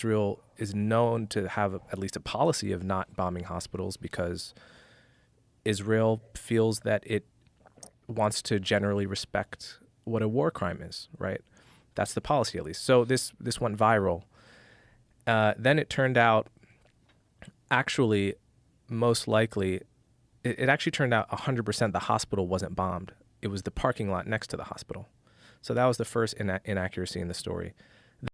Israel is known to have at least a policy of not bombing hospitals because Israel feels that it wants to generally respect what a war crime is, right? That's the policy, at least. So this went viral. Then it turned out, actually, most likely, it actually turned out 100% the hospital wasn't bombed. It was the parking lot next to the hospital. So that was the first inaccuracy in the story.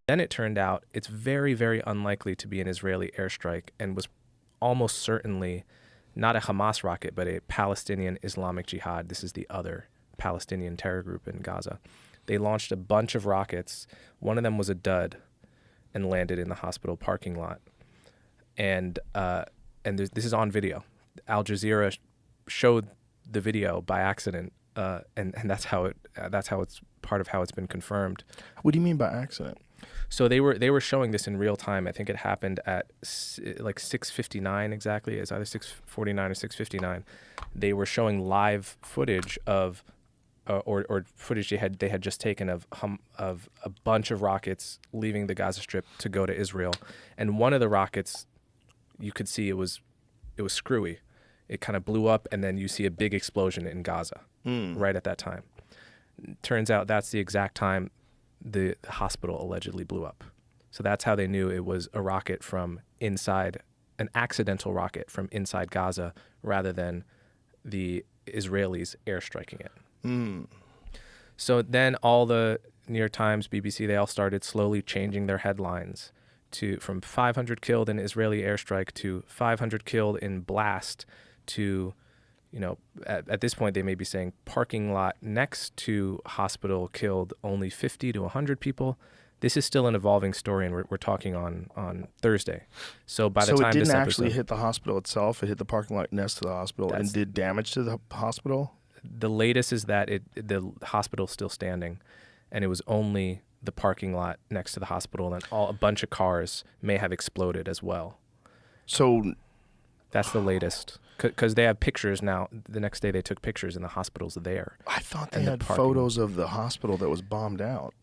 Then it turned out it's very, very unlikely to be an Israeli airstrike and was almost certainly not a Hamas rocket, but a Palestinian Islamic Jihad. This is the other Palestinian terror group in Gaza. They launched a bunch of rockets. One of them was a dud and landed in the hospital parking lot. And this is on video. Al Jazeera showed the video by accident, and that's how it's part of how it's been confirmed. What do you mean by accident? So they were showing this in real time. I think it happened at like 6:59 exactly. It's either 6:49 or 6:59. They were showing live footage of, or footage they had just taken of a bunch of rockets leaving the Gaza Strip to go to Israel, and one of the rockets, you could see it was screwy. It kind of blew up, and then you see a big explosion in Gaza right at that time. Turns out that's the exact time the hospital allegedly blew up. So that's how they knew it was a rocket from inside, an accidental rocket from inside Gaza, rather than the Israelis airstriking it. So then all the New York Times, BBC, they all started slowly changing their headlines from 500 killed in Israeli airstrike to 500 killed in blast to, at this point they may be saying parking lot next to hospital killed only 50 to 100 people. This is still an evolving story, and we're talking on Thursday. So by the time it didn't this actually episode, hit the hospital itself. It hit the parking lot next to the hospital and did damage to the hospital. The latest is that the hospital's still standing, and it was only the parking lot next to the hospital, and a bunch of cars may have exploded as well. So that's the latest, because they have pictures now. The next day they took pictures, and the hospital's there. I thought they had photos of the hospital that was bombed out.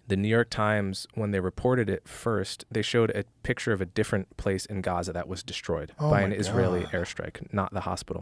The New York Times, when they reported it first, they showed a picture of a different place in Gaza that was destroyed by an Israeli airstrike, not the hospital.